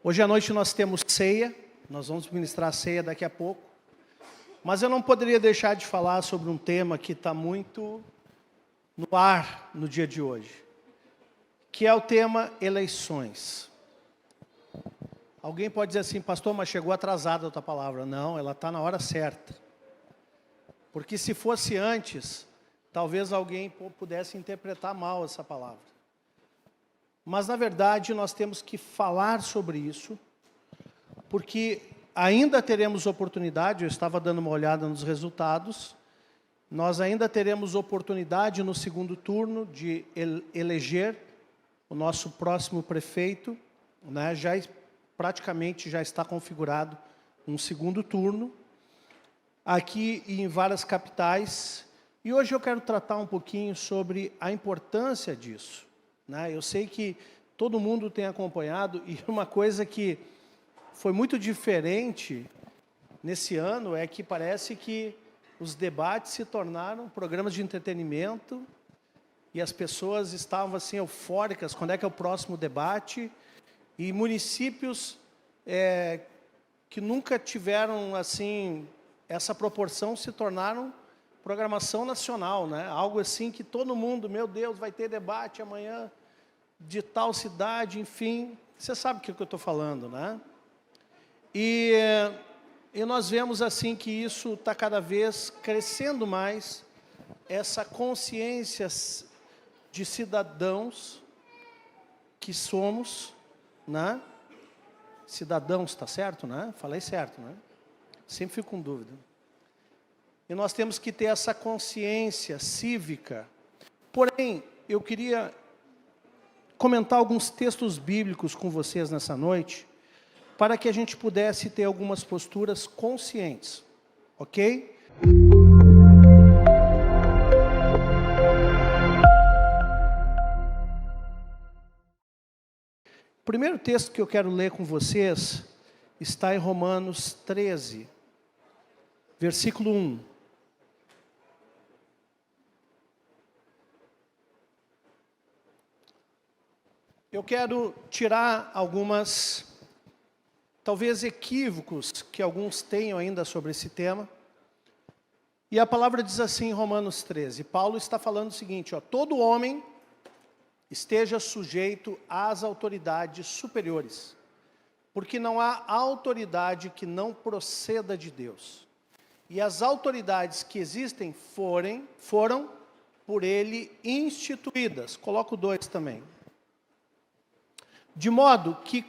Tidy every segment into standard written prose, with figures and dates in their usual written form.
Hoje à noite nós temos ceia, nós vamos ministrar a ceia daqui a pouco. Mas eu não poderia deixar de falar sobre um tema que está muito no ar no dia de hoje, que é o tema eleições. Alguém pode dizer assim, pastor, mas chegou atrasada a tua palavra. Não, ela está na hora certa. Porque se fosse antes, talvez alguém pudesse interpretar mal essa palavra. Mas, na verdade, nós temos que falar sobre isso, porque ainda teremos oportunidade, eu estava dando uma olhada nos resultados, nós ainda teremos oportunidade no segundo turno de eleger o nosso próximo prefeito, né? Praticamente já está configurado um segundo turno, aqui em várias capitais, e hoje eu quero tratar um pouquinho sobre a importância disso. Eu sei que todo mundo tem acompanhado, e uma coisa que foi muito diferente nesse ano é que parece que os debates se tornaram programas de entretenimento e as pessoas estavam assim eufóricas, quando é que é o próximo debate? E municípios que nunca tiveram assim essa proporção se tornaram programação nacional, né? Algo assim que todo mundo, meu Deus, vai ter debate amanhã de tal cidade, enfim, você sabe o que eu estou falando, né? E nós vemos assim que isso está cada vez crescendo mais, essa consciência de cidadãos que somos, né? Cidadãos, está certo, né? Falei certo, né? Sempre fico com dúvida. E nós temos que ter essa consciência cívica. Porém, eu queria comentar alguns textos bíblicos com vocês nessa noite, para que a gente pudesse ter algumas posturas conscientes, ok? O primeiro texto que eu quero ler com vocês está em Romanos 13, versículo 1. Eu quero tirar algumas, talvez, equívocos que alguns tenham ainda sobre esse tema. E a palavra diz assim em Romanos 13, Paulo está falando o seguinte, todo homem esteja sujeito às autoridades superiores, porque não há autoridade que não proceda de Deus. E as autoridades que existem foram por ele instituídas. Coloco 2 também. De modo que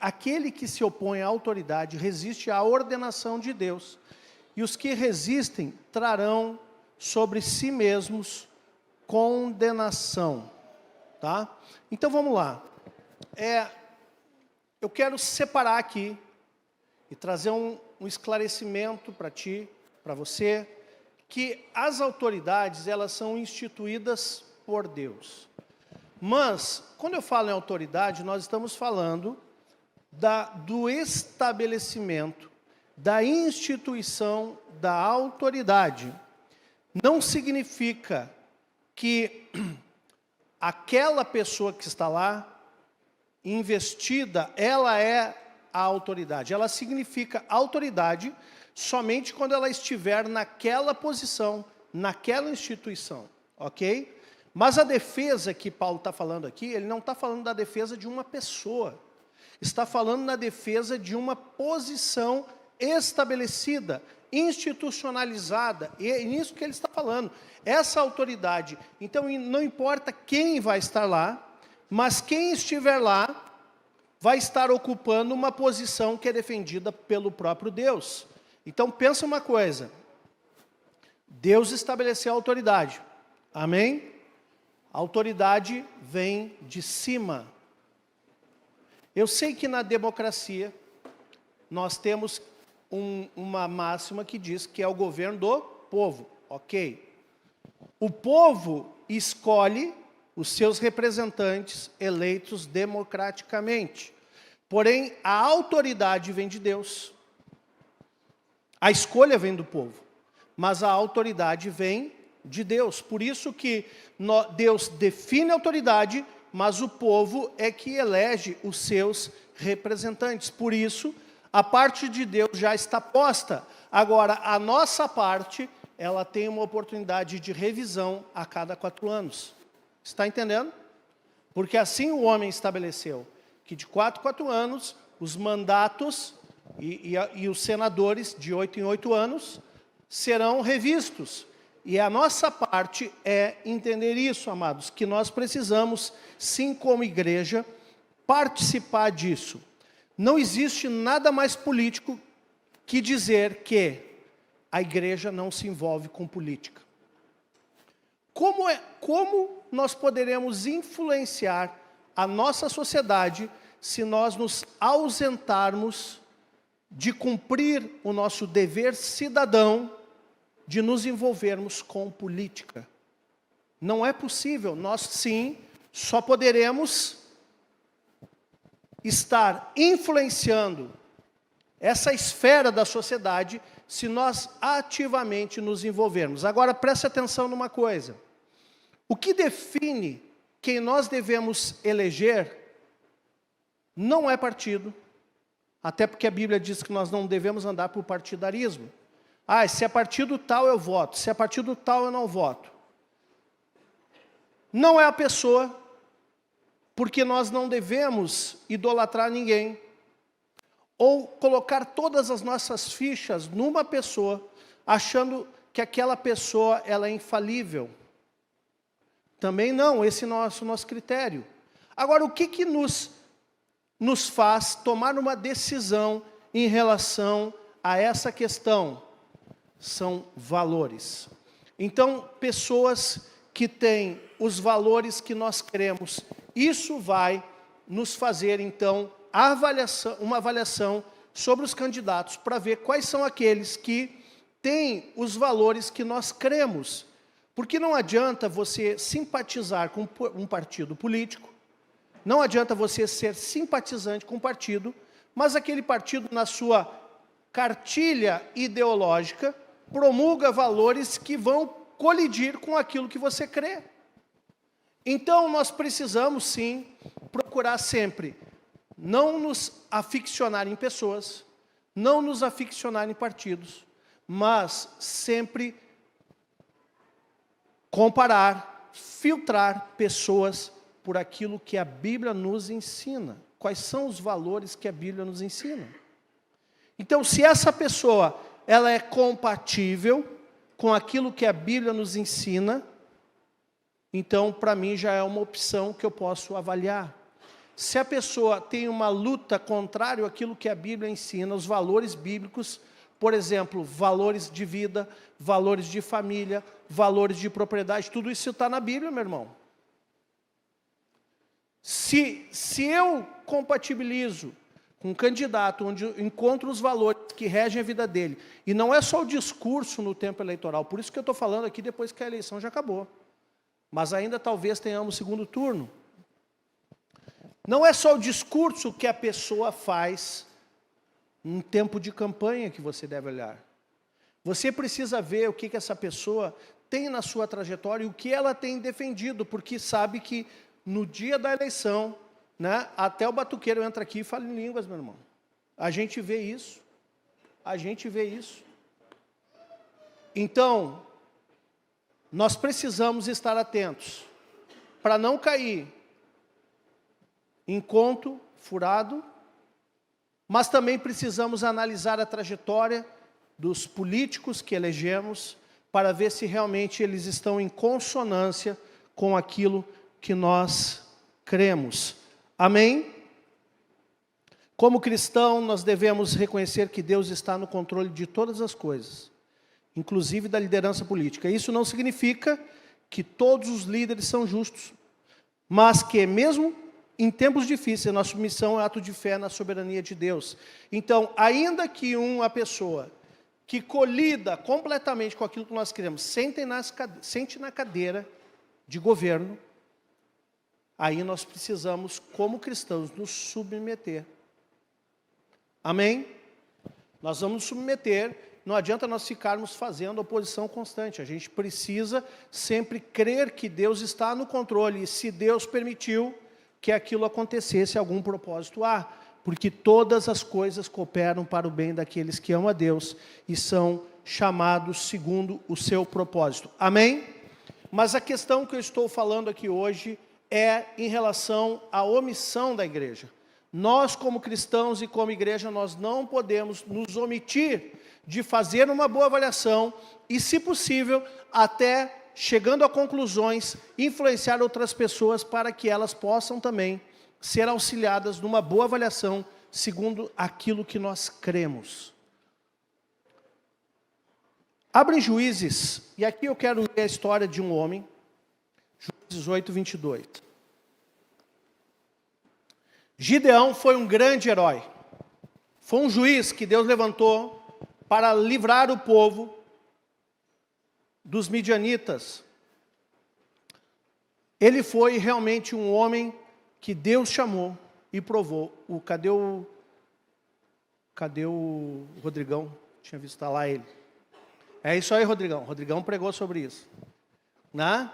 aquele que se opõe à autoridade resiste à ordenação de Deus, e os que resistem trarão sobre si mesmos condenação. Tá? Então vamos lá. Eu quero separar aqui e trazer um esclarecimento para ti, para você, que as autoridades elas são instituídas por Deus. Mas, quando eu falo em autoridade, nós estamos falando do estabelecimento, da instituição da autoridade. Não significa que aquela pessoa que está lá, investida, ela é a autoridade. Ela significa autoridade somente quando ela estiver naquela posição, naquela instituição, ok? Mas a defesa que Paulo está falando aqui, ele não está falando da defesa de uma pessoa. Está falando na defesa de uma posição estabelecida, institucionalizada. E é nisso que ele está falando. Essa autoridade. Então, não importa quem vai estar lá, mas quem estiver lá, vai estar ocupando uma posição que é defendida pelo próprio Deus. Então, pensa uma coisa. Deus estabeleceu a autoridade. Amém? A autoridade vem de cima. Eu sei que na democracia, nós temos uma máxima que diz que é o governo do povo, ok? O povo escolhe os seus representantes eleitos democraticamente. Porém, a autoridade vem de Deus. A escolha vem do povo, mas a autoridade vem de Deus. Por isso que Deus define a autoridade mas o povo é que elege os seus representantes. Por isso, a parte de Deus já está posta. Agora, a nossa parte, ela tem uma oportunidade de revisão a cada 4 anos. Está entendendo? Porque assim o homem estabeleceu, que de 4 em 4 anos, os mandatos e os senadores, de 8 em 8 anos, serão revistos. E a nossa parte é entender isso, amados, que nós precisamos, sim, como igreja, participar disso. Não existe nada mais político que dizer que a igreja não se envolve com política. Como nós poderemos influenciar a nossa sociedade se nós nos ausentarmos de cumprir o nosso dever cidadão de nos envolvermos com política? Não é possível. Nós, sim, só poderemos estar influenciando essa esfera da sociedade se nós ativamente nos envolvermos. Agora, preste atenção numa coisa. O que define quem nós devemos eleger não é partido, até porque a Bíblia diz que nós não devemos andar por partidarismo. Ah, se é partido tal eu voto, se é partido tal eu não voto. Não é a pessoa, porque nós não devemos idolatrar ninguém, ou colocar todas as nossas fichas numa pessoa, achando que aquela pessoa ela é infalível. Também não, esse não é o nosso critério. Agora, o que nos faz tomar uma decisão em relação a essa questão? São valores. Então, pessoas que têm os valores que nós queremos, isso vai nos fazer, então, uma avaliação sobre os candidatos, para ver quais são aqueles que têm os valores que nós cremos. Porque não adianta você simpatizar com um partido político, não adianta você ser simpatizante com um partido, mas aquele partido, na sua cartilha ideológica, promulga valores que vão colidir com aquilo que você crê. Então, nós precisamos, sim, procurar sempre não nos aficionar em pessoas, não nos aficionar em partidos, mas sempre comparar, filtrar pessoas por aquilo que a Bíblia nos ensina. Quais são os valores que a Bíblia nos ensina? Então, se essa pessoa ela é compatível com aquilo que a Bíblia nos ensina, então, para mim, já é uma opção que eu posso avaliar. Se a pessoa tem uma luta contrária àquilo que a Bíblia ensina, os valores bíblicos, por exemplo, valores de vida, valores de família, valores de propriedade, tudo isso está na Bíblia, meu irmão. Se eu compatibilizo com um candidato onde eu encontro os valores que regem a vida dele, e não é só o discurso no tempo eleitoral, por isso que eu estou falando aqui depois que a eleição já acabou, mas ainda talvez tenhamos segundo turno. Não é só o discurso que a pessoa faz em tempo de campanha que você deve olhar. Você precisa ver o que essa pessoa tem na sua trajetória e o que ela tem defendido, porque sabe que no dia da eleição, né, até o batuqueiro entra aqui e fala em línguas, meu irmão. A gente vê isso. A gente vê isso. Então, nós precisamos estar atentos para não cair em conto furado, mas também precisamos analisar a trajetória dos políticos que elegemos para ver se realmente eles estão em consonância com aquilo que nós cremos. Amém? Como cristão, nós devemos reconhecer que Deus está no controle de todas as coisas, inclusive da liderança política. Isso não significa que todos os líderes são justos, mas que mesmo em tempos difíceis, a nossa missão é ato de fé na soberania de Deus. Então, ainda que uma pessoa que colida completamente com aquilo que nós queremos, sente na cadeira de governo, aí nós precisamos, como cristãos, nos submeter. Amém? Nós vamos nos submeter não adianta nós ficarmos fazendo oposição constante. A gente precisa sempre crer que Deus está no controle. E se Deus permitiu que aquilo acontecesse, algum propósito há. Porque todas as coisas cooperam para o bem daqueles que amam a Deus e são chamados segundo o seu propósito. Amém? Mas a questão que eu estou falando aqui hoje é em relação à omissão da igreja. Nós, como cristãos e como igreja, nós não podemos nos omitir de fazer uma boa avaliação e, se possível, até chegando a conclusões, influenciar outras pessoas para que elas possam também ser auxiliadas numa boa avaliação segundo aquilo que nós cremos. Abre Juízes, e aqui eu quero ler a história de um homem, Juízes 8, 22. Gideão foi um grande herói. Foi um juiz que Deus levantou para livrar o povo dos midianitas. Ele foi realmente um homem que Deus chamou e provou. Cadê o Rodrigão? Tinha visto lá ele. É isso aí, Rodrigão. Rodrigão pregou sobre isso. Né?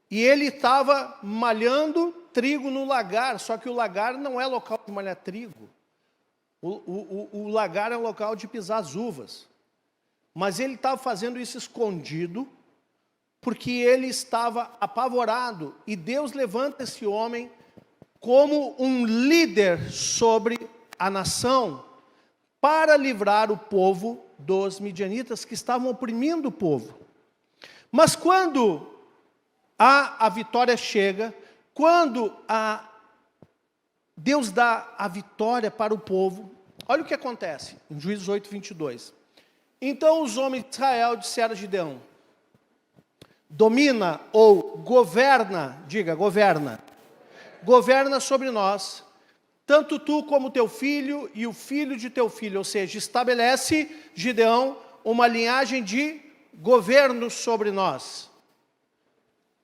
E ele estava malhando trigo no lagar, só que o lagar não é local de malhar trigo. O lagar é um local de pisar as uvas. Mas ele estava fazendo isso escondido, porque ele estava apavorado. E Deus levanta esse homem como um líder sobre a nação, para livrar o povo dos midianitas que estavam oprimindo o povo. Mas quando a vitória chega, quando Deus dá a vitória para o povo, olha o que acontece, em Juízes 8, 22. Então os homens de Israel disseram a Gideão: domina ou governa, diga, governa sobre nós, tanto tu como teu filho e o filho de teu filho, ou seja, estabelece, Gideão, uma linhagem de governo sobre nós.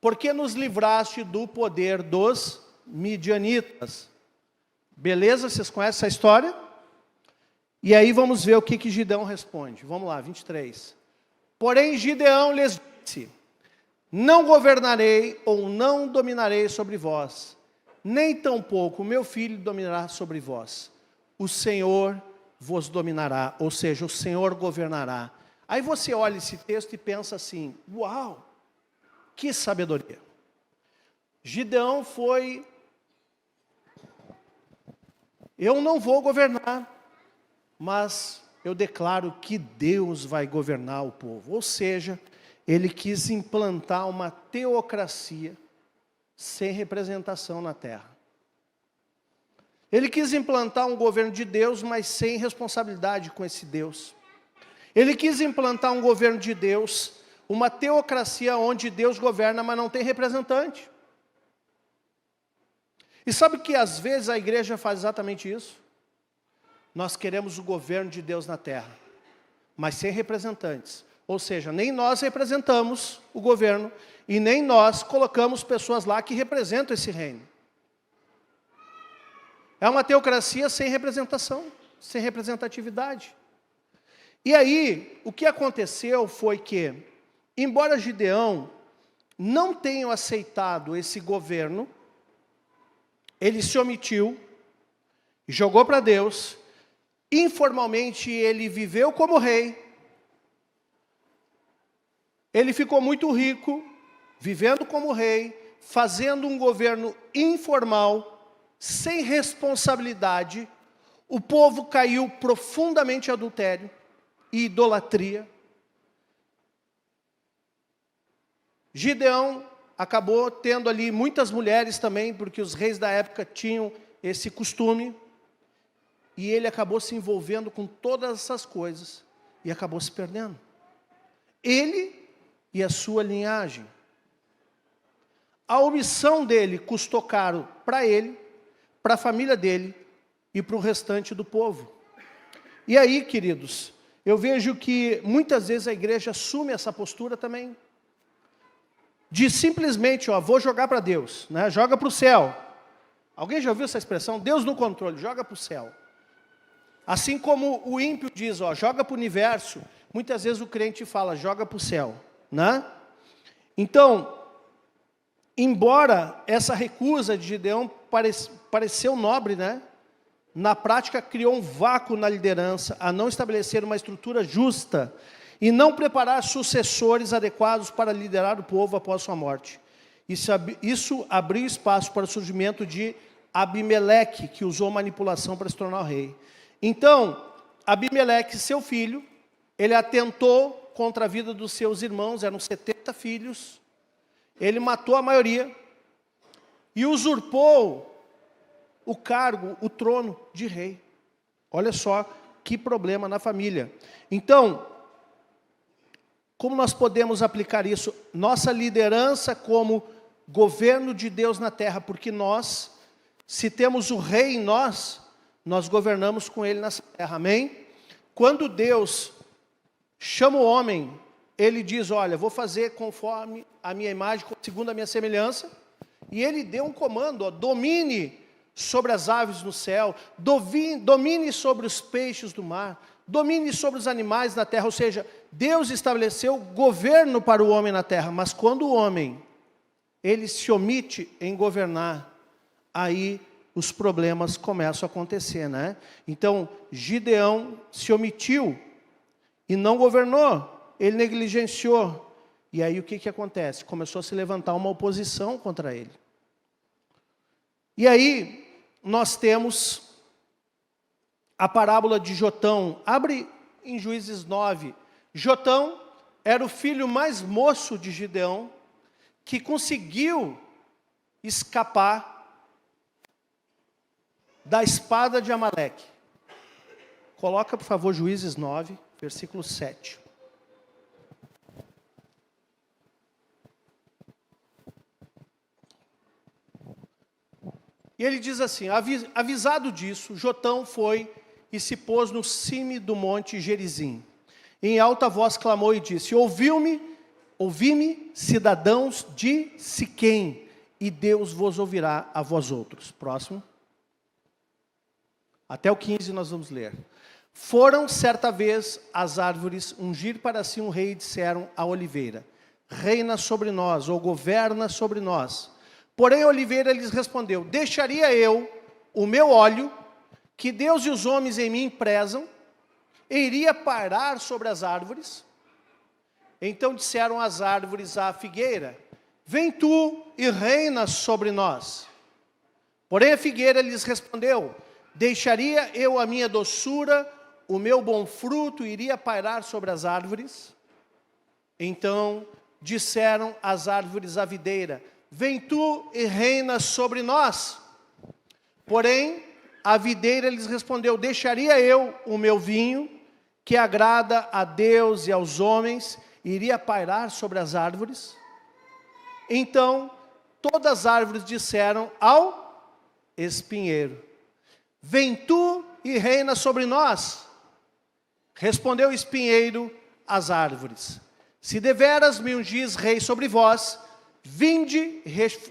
Porque nos livraste do poder dos midianitas. Beleza? Vocês conhecem essa história? E aí vamos ver o que Gideão responde. Vamos lá, 23. Porém Gideão lhes disse: não governarei ou não dominarei sobre vós, nem tampouco o meu filho dominará sobre vós. O Senhor vos dominará, ou seja, o Senhor governará. Aí você olha esse texto e pensa assim: uau, que sabedoria. Gideão foi: eu não vou governar, mas eu declaro que Deus vai governar o povo. Ou seja, ele quis implantar uma teocracia sem representação na terra. Ele quis implantar um governo de Deus, mas sem responsabilidade com esse Deus. Ele quis implantar um governo de Deus, uma teocracia onde Deus governa, mas não tem representante. E sabe que às vezes a igreja faz exatamente isso? Nós queremos o governo de Deus na terra, mas sem representantes. Ou seja, nem nós representamos o governo e nem nós colocamos pessoas lá que representam esse reino. É uma teocracia sem representação, sem representatividade. E aí, o que aconteceu foi que, embora Gideão não tenha aceitado esse governo, ele se omitiu, jogou para Deus, informalmente ele viveu como rei, ele ficou muito rico, vivendo como rei, fazendo um governo informal, sem responsabilidade. O povo caiu profundamente em adultério e idolatria. Gideão acabou tendo ali muitas mulheres também, porque os reis da época tinham esse costume. E ele acabou se envolvendo com todas essas coisas e acabou se perdendo. Ele e a sua linhagem. A omissão dele custou caro para ele, para a família dele e para o restante do povo. E aí, queridos, eu vejo que muitas vezes a igreja assume essa postura também, de simplesmente, vou jogar para Deus, né? Joga para o céu. Alguém já ouviu essa expressão? Deus no controle, joga para o céu. Assim como o ímpio diz, ó, joga para o universo, muitas vezes o crente fala, joga para o céu, né? Então, embora essa recusa de Gideão pareceu nobre, né? Na prática criou um vácuo na liderança, a não estabelecer uma estrutura justa e não preparar sucessores adequados para liderar o povo após sua morte. Isso abriu espaço para o surgimento de Abimeleque, que usou manipulação para se tornar o rei. Então, Abimeleque, seu filho, ele atentou contra a vida dos seus irmãos, eram 70 filhos, ele matou a maioria e usurpou o cargo, o trono de rei. Olha só que problema na família. Então, como nós podemos aplicar isso? Nossa liderança como governo de Deus na terra, porque nós, se temos o rei em nós, nós governamos com ele nessa terra, amém? Quando Deus chama o homem, ele diz, olha, vou fazer conforme a minha imagem, segundo a minha semelhança, e ele deu um comando, ó, domine sobre as aves no céu, domine sobre os peixes do mar, domine sobre os animais na terra, ou seja, Deus estabeleceu governo para o homem na terra, mas quando o homem, ele se omite em governar, aí os problemas começam a acontecer, né? Então, Gideão se omitiu e não governou, ele negligenciou, e aí o que acontece? Começou a se levantar uma oposição contra ele. E aí, nós temos a parábola de Jotão. Abre em Juízes 9. Jotão era o filho mais moço de Gideão, que conseguiu escapar da espada de Amaleque. Coloca, por favor, Juízes 9, versículo 7. E ele diz assim, avisado disso, Jotão foi e se pôs no cime do monte Gerizim. Em alta voz clamou e disse, ouvi-me, cidadãos de Siquém, e Deus vos ouvirá a vós outros. Próximo. Até o 15 nós vamos ler. Foram certa vez as árvores ungir para si um rei e disseram à oliveira, reina sobre nós, ou governa sobre nós. Porém a oliveira lhes respondeu, deixaria eu o meu óleo, que Deus e os homens em mim prezam, e iria parar sobre as árvores? Então disseram as árvores à figueira, vem tu e reina sobre nós. Porém a figueira lhes respondeu, deixaria eu a minha doçura, o meu bom fruto, iria pairar sobre as árvores? Então disseram as árvores à videira, vem tu e reina sobre nós. Porém, a videira lhes respondeu, deixaria eu o meu vinho, que agrada a Deus e aos homens, iria pairar sobre as árvores? Então, todas as árvores disseram ao espinheiro, vem tu e reina sobre nós. Respondeu o espinheiro às árvores, se deveras me ungis rei sobre vós, vinde,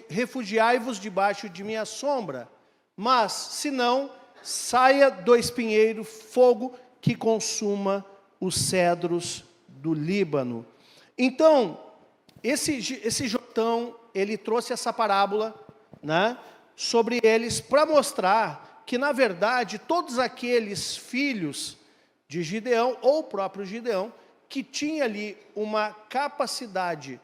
refugiai-vos debaixo de minha sombra, mas, se não, saia do espinheiro fogo que consuma os cedros do Líbano. Então, esse Jotão, ele trouxe essa parábola, né, sobre eles, para mostrar que, na verdade, todos aqueles filhos de Gideão, ou o próprio Gideão, que tinha ali uma capacidade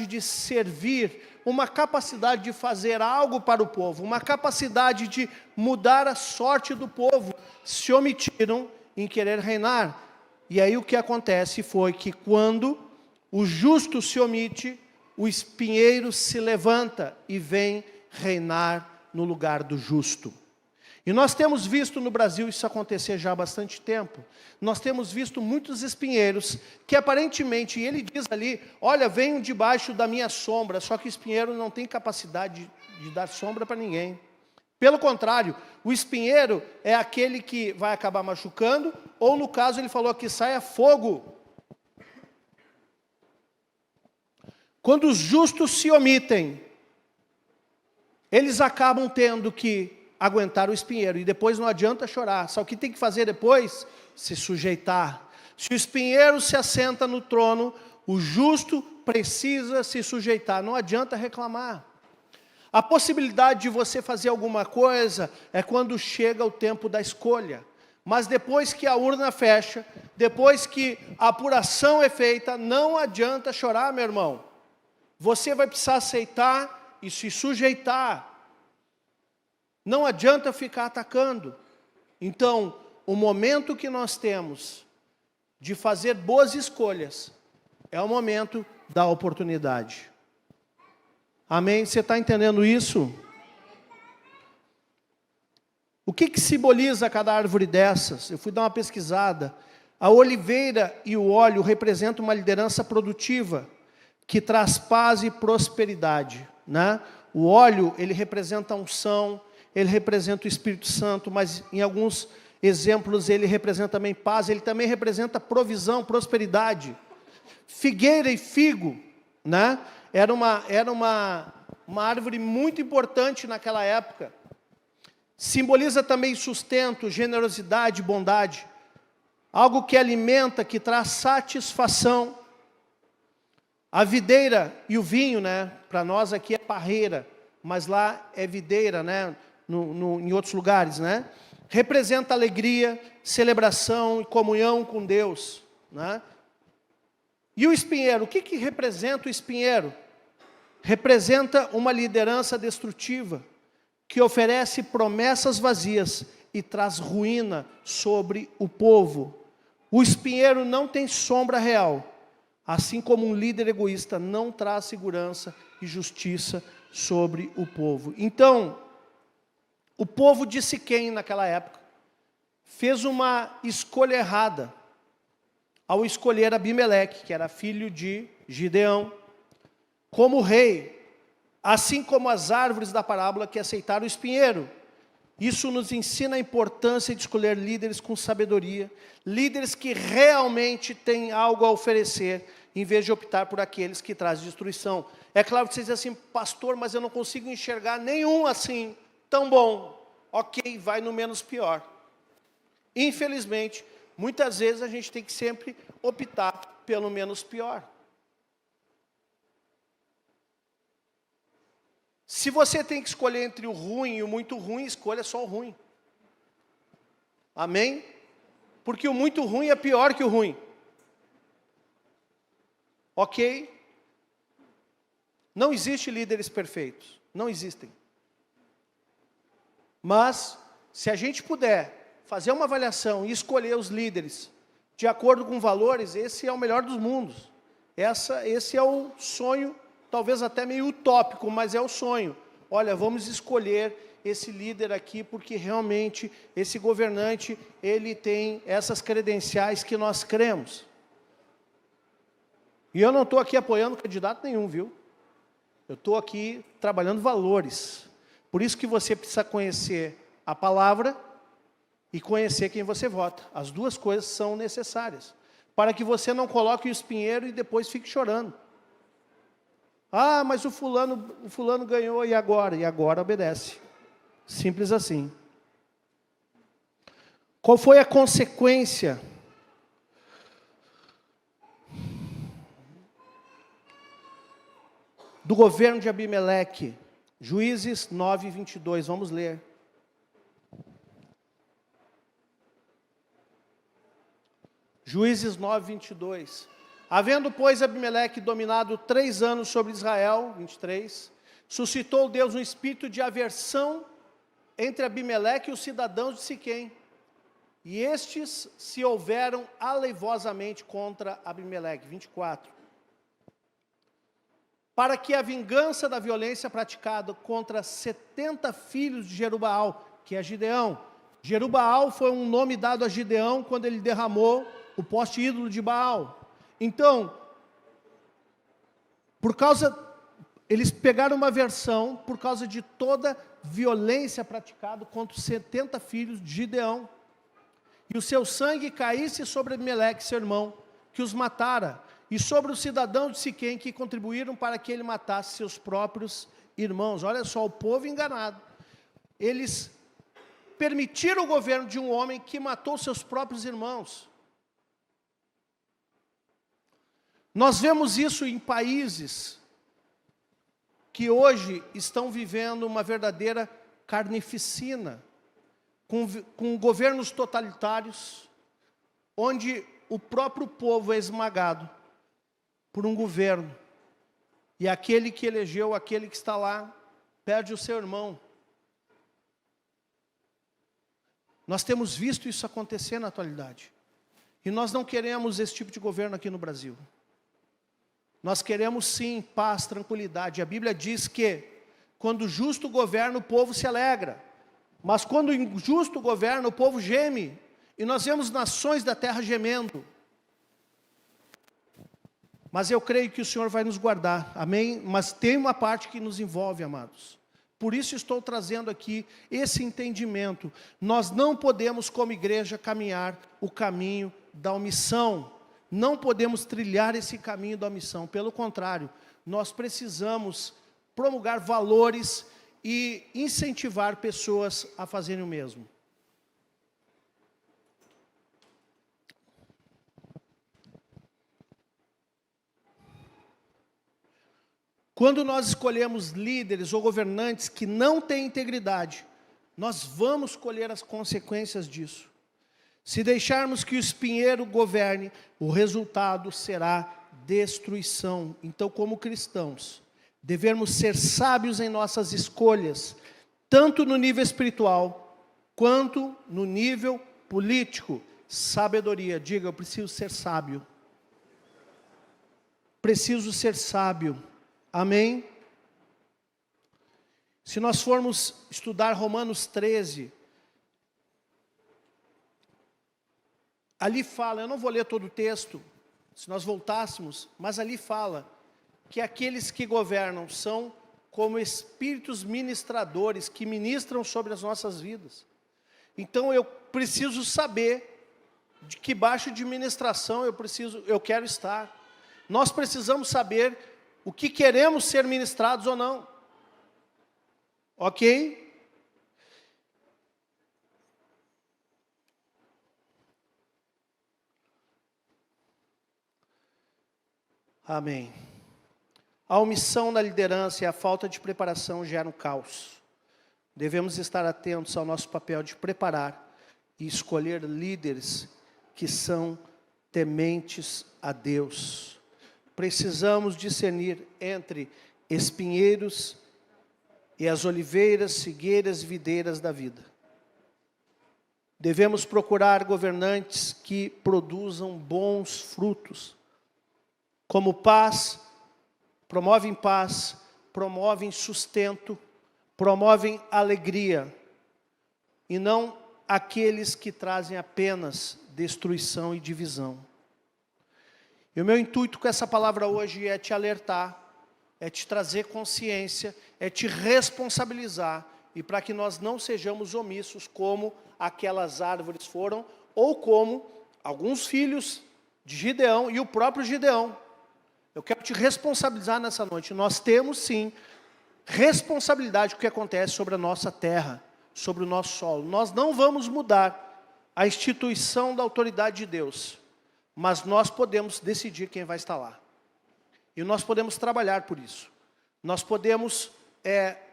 de servir, uma capacidade de fazer algo para o povo, uma capacidade de mudar a sorte do povo, se omitiram em querer reinar. E aí o que acontece foi que quando o justo se omite, o espinheiro se levanta e vem reinar no lugar do justo. E nós temos visto no Brasil isso acontecer já há bastante tempo. Nós temos visto muitos espinheiros que aparentemente, ele diz ali, olha, venham debaixo da minha sombra, só que o espinheiro não tem capacidade de dar sombra para ninguém. Pelo contrário, o espinheiro é aquele que vai acabar machucando, ou no caso ele falou que saia fogo. Quando os justos se omitem, eles acabam tendo que aguentar o espinheiro. E depois não adianta chorar. Só que tem que fazer depois? Se sujeitar. Se o espinheiro se assenta no trono, o justo precisa se sujeitar. Não adianta reclamar. A possibilidade de você fazer alguma coisa é quando chega o tempo da escolha. Mas depois que a urna fecha, depois que a apuração é feita, não adianta chorar, meu irmão. Você vai precisar aceitar e se sujeitar. Não adianta ficar atacando. Então, o momento que nós temos de fazer boas escolhas é o momento da oportunidade. Amém? Você está entendendo isso? O que simboliza cada árvore dessas? Eu fui dar uma pesquisada. A oliveira e o óleo representam uma liderança produtiva que traz paz e prosperidade, né? O óleo, ele representa a unção, ele representa o Espírito Santo, mas em alguns exemplos ele representa também paz, ele também representa provisão, prosperidade. Figueira e figo, né? Era uma árvore muito importante naquela época. Simboliza também sustento, generosidade, bondade. Algo que alimenta, que traz satisfação. A videira e o vinho, né? Para nós aqui é parreira, mas lá é videira, né? Em outros lugares, né? Representa alegria, celebração e comunhão com Deus, né? E o espinheiro, o que representa o espinheiro? Representa uma liderança destrutiva, que oferece promessas vazias e traz ruína sobre o povo. O espinheiro não tem sombra real, assim como um líder egoísta não traz segurança e justiça sobre o povo. Então, o povo de Siquém, naquela época, fez uma escolha errada ao escolher Abimeleque, que era filho de Gideão, como rei, assim como as árvores da parábola que aceitaram o espinheiro. Isso nos ensina a importância de escolher líderes com sabedoria, líderes que realmente têm algo a oferecer, em vez de optar por aqueles que trazem destruição. É claro que você diz assim, pastor, mas eu não consigo enxergar nenhum assim, tão bom. Ok, vai no menos pior. Infelizmente, muitas vezes a gente tem que sempre optar pelo menos pior. Se você tem que escolher entre o ruim e o muito ruim, escolha só o ruim. Amém? Porque o muito ruim é pior que o ruim. Ok? Não existe líderes perfeitos. Não existem. Mas, se a gente puder fazer uma avaliação e escolher os líderes de acordo com valores, esse é o melhor dos mundos. Esse é o sonho, talvez até meio utópico, mas é o sonho. Olha, vamos escolher esse líder aqui, porque realmente esse governante, ele tem essas credenciais que nós cremos. E eu não estou aqui apoiando candidato nenhum, viu? Eu estou aqui trabalhando valores. Por isso que você precisa conhecer a palavra e conhecer quem você vota. As duas coisas são necessárias, para que você não coloque o espinheiro e depois fique chorando. Ah, mas o fulano ganhou, e agora? E agora obedece. Simples assim. Qual foi a consequência do governo de Abimeleque? Juízes 9, 22, vamos ler. Juízes 9, 22. Havendo, pois, Abimeleque dominado 3 anos sobre Israel, 23, suscitou Deus um espírito de aversão entre Abimeleque e os cidadãos de Siquém. E estes se houveram aleivosamente contra Abimeleque, 24. Para que a vingança da violência praticada contra 70 filhos de Jerubaal, que é Gideão. Jerubaal foi um nome dado a Gideão quando ele derramou o poste ídolo de Baal. Então, eles pegaram uma versão por causa de toda violência praticada contra os 70 filhos de Gideão. E o seu sangue caísse sobre Abimeleque, seu irmão, que os matara, e sobre os cidadãos de Siquém, que contribuíram para que ele matasse seus próprios irmãos. Olha só, o povo enganado. Eles permitir o governo de um homem que matou seus próprios irmãos. Nós vemos isso em países que hoje estão vivendo uma verdadeira carnificina, com governos totalitários, onde o próprio povo é esmagado por um governo, e aquele que elegeu, aquele que está lá, perde o seu irmão. Nós temos visto isso acontecer na atualidade, e nós não queremos esse tipo de governo aqui no Brasil. Nós queremos sim paz, tranquilidade. A Bíblia diz que quando o justo governa, o povo se alegra, mas quando o injusto governa, o povo geme. E nós vemos nações da terra gemendo. Mas eu creio que o Senhor vai nos guardar, amém? Mas tem uma parte que nos envolve, amados. Por isso estou trazendo aqui esse entendimento. Nós não podemos, como igreja, caminhar o caminho da omissão. Não podemos trilhar esse caminho da omissão. Pelo contrário, nós precisamos promulgar valores e incentivar pessoas a fazerem o mesmo. Quando nós escolhemos líderes ou governantes que não têm integridade, nós vamos colher as consequências disso. Se deixarmos que o espinheiro governe, o resultado será destruição. Então, como cristãos, devemos ser sábios em nossas escolhas, tanto no nível espiritual, quanto no nível político. Sabedoria, diga, eu preciso ser sábio. Preciso ser sábio. Amém? Se nós formos estudar Romanos 13, ali fala, eu não vou ler todo o texto, se nós voltássemos, mas ali fala que aqueles que governam são como espíritos ministradores que ministram sobre as nossas vidas. Então eu preciso saber de que baixo de ministração eu quero estar. Nós precisamos saber o que queremos ser ministrados ou não. Ok? Amém. A omissão na liderança e a falta de preparação geram caos. Devemos estar atentos ao nosso papel de preparar e escolher líderes que são tementes a Deus. Precisamos discernir entre espinheiros e as oliveiras, figueiras e videiras da vida. Devemos procurar governantes que produzam bons frutos, como promovem paz, promovem sustento, promovem alegria, e não aqueles que trazem apenas destruição e divisão. E o meu intuito com essa palavra hoje é te alertar, é te trazer consciência, é te responsabilizar, e para que nós não sejamos omissos como aquelas árvores foram, ou como alguns filhos de Gideão e o próprio Gideão. Eu quero te responsabilizar nessa noite. Nós temos sim responsabilidade com o que acontece sobre a nossa terra, sobre o nosso solo. Nós não vamos mudar a instituição da autoridade de Deus, mas nós podemos decidir quem vai estar lá. E nós podemos trabalhar por isso. Nós podemos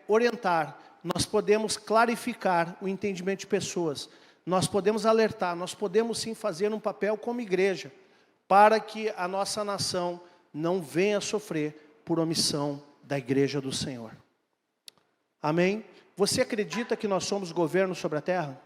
orientar, nós podemos clarificar o entendimento de pessoas, nós podemos alertar, nós podemos sim fazer um papel como igreja, para que a nossa nação não venha sofrer por omissão da igreja do Senhor. Amém? Você acredita que nós somos governo sobre a terra?